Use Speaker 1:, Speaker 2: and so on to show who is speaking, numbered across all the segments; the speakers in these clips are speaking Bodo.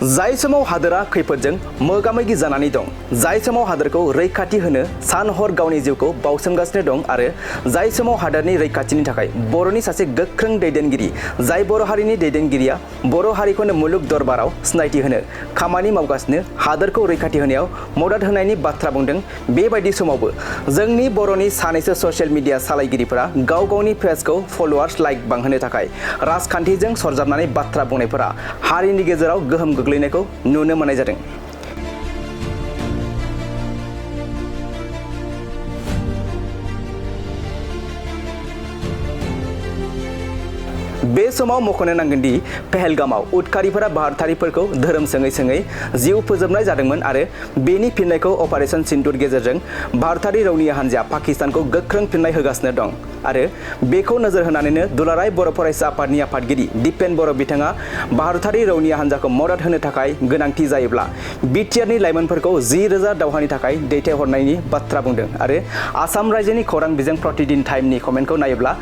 Speaker 1: जाय समाव हादोरा खैफोदजों मोगा-मोगि जानानै दं, जाय समाव हादोरखौ रैखाथि होनो सान हर गावनि जिउखौ बावसोमगासिनो दं आरो जाय समाव हादोरनि रैखाथिनि थाखाय बर'नि सासे गोख्रों दैदेनगिरि, जाय बर' हारिनि दैदेनगिरिया बर' हारिखौनो मुलुग दरबाराव सिनायथि होनो खामानि मावगासिनो, हादोरखौ रैखाथि होनायाव मदद होनायनि बाथ्रा बुंदों। बेबायदि समावबो जोंनि बर'नि सानैसो ससियेल मिडिया सालायगिरिफोरा गाव गावनि पेजखौ फलोवार्स लाइक बांहोनो थाखाय राजखान्थिजों सरजाबनानै बाथ्रा बुंनायफोरा हारिनि गेजेराव गोहोम गोग्लैनायखौ नुनो मोननाय जादों। बे समाव मख'नो नांगोन दि पहलगामाव उदखारिफोरा भारतारिफोरखौ धोरोम सोङै सोङै जिउ फोजोबनाय जादोंमोन आरो बेनि फिननायखौ अपारेशन सिन्दुर गेजेरजों भारतारि रौनिया हान्जाया पाकिस्तानखौ गोख्रों फिननाय होगासिनो दं आरो बेखौ नोजोर होनानैनो दुलाराय बर' फरायसा आफादनि आफादगिरि दिपेन बर' बिथाङा भारतारि रौनिया हान्जाखौ मदद होनो थाखाय गोनांथि जायोब्ला बिटिआरनि लाइमोनफोरखौ 10,000 दावहानि थाखाय दैथायहरनायनि बाथ्रा बुंदों आरो आसाम रायजोनि खौरां बिजों प्रतिदिन टाइमनि कमेन्टखौ नायोब्ला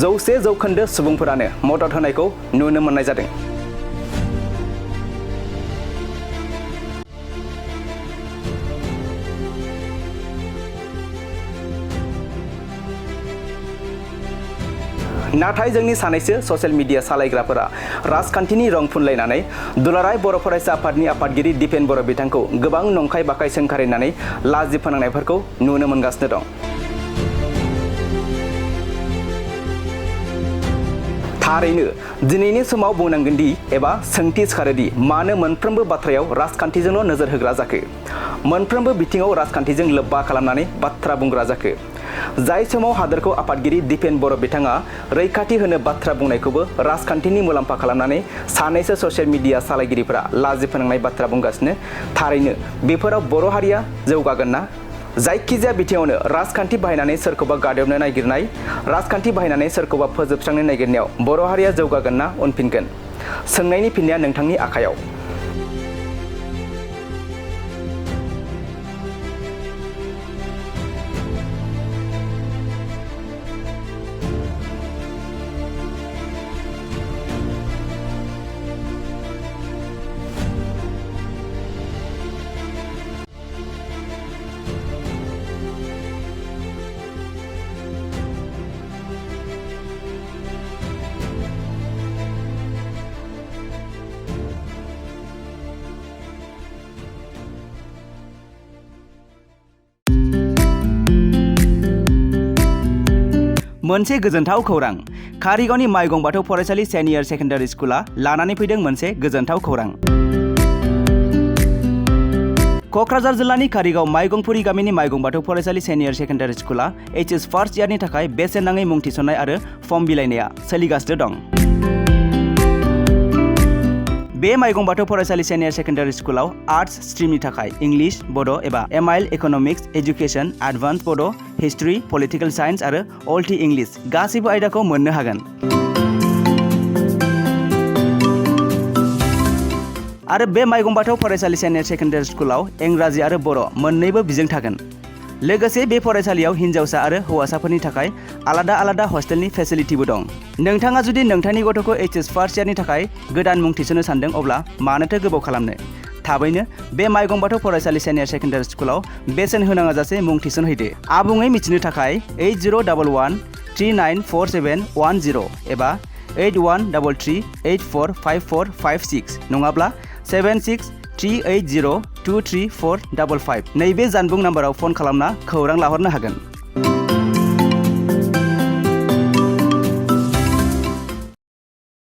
Speaker 1: 100% सुबुंफोरानो मदद होनायखौ नुनो मोननाय जादों। नाथाय जोंनि सानैसो ससियेल मिडिया सालायग्राफोरा राजखान्थिनि रं फुनलायनानै दुलाराय बर' फरायसा आफादनि आफादगिरि दिपेन बर' बिथांखौ गोबां नंखाय बाखाय सोंखारिनानै लाजि फोनांनायफोरखौ नुनो मोनगासिनो दं। थारैनो दिनैनि समाव बुंनांगोन दि एबा सोंथि सिखारोदि मानो मोनफ्रोमबो बाथ्रायाव राजखान्थिजोंल' नोजोर होग्रा जाखो, मोनफ्रोमबो बिथिङाव राजखान्थिजों लोब्बा खालामनानै बाथ्रा बुंग्रा जाखो। जाय समाव हादोरखौ आफादगिरि दिपेन बर' बिथाङा रैखाथि होनो बाथ्रा बुंनायखौबो राजखान्थिनि मुलाम्फा खालामनानै सानैसो ससियेल मिडिया सालायगिरिफोरा लाजि फोनांनाय बाथ्रा बुंगासिनो। थारैनो बेफोराव बर' हारिया जौगागोन ना? जायखिजाया बिथिङावनो राजखान्थि बाहायनानै सोरखौबा गादबनो नागिरनाय, राजखान्थि बाहायनानै सोरखौबा फोजोबस्रांनो नागिरनायाव बर' हारिया जौगागोन ना उनफिनगोन? सोंनायनि फिननाया नोंथांनि आखायाव। मोनसे गोजोनथाव खौरां। कारिगावनि माइगं बाथौ फरायसालि सिनियर सेकेन्डारि स्कुला लानानै फैदों मोनसे गोजोनथाव खौरां। क'क्राझार जिल्लानि कारिगाव माइगंफुरि गामिनि माइगं बाथौ फरायसालि सिनियर सेकेन्डारि स्कुला HS फार्स्ट इयारनि थाखाय बेसेन नाङै मुं थिसननाय आरो फर्म बिलाइनाया सोलिगासिनो दं। बे माइगं बाथौ फरायसालि सिनियर सेकेन्डारि स्कुलाव आर्ट्स स्ट्रिमनि थाखाय इंलिश, बड' एबा MIL इक'नमिक्स, एजुकेसन, एडभान्स बड', हिस्ट्रि, पलिटिकेल साइन्स आरो अल्टि इंलिश गासैबो आयदाखौ मोननो हागोन। आरो बे माइगं बाथौ फरायसालि सिनियर सेकेन्डारि स्कुलाव इंराजि आरो बर' मोन्नैबो बिजों थागोन। लोगोसे बे फरायसालियाव हिन्जावसा आरो हौवासाफोरनि थाखाय आलादा आलादा हस्टेलनि फेसिलिटिबो दं। नोंथाङा जुदि नोंथांनि गथ'खौ HS फार्स्ट इयारनि थाखाय गोदान मुं थिसननो सानदों अब्ला मानोथो गोबाव खालामनो? थाबैनो बे माइगं बाथौ फरायसालि सिनियर सेकेन्डारि स्कुलाव बेसेन होनाङा जासे मुं थिसनहैदो। आबुङै मिथिनो थाखाय 8011394710 एबा 8133845456 नङाब्ला 7638023455 नैबे जानबुं नाम्बाराव फन खालामना खौरां लाहरनो हागोन।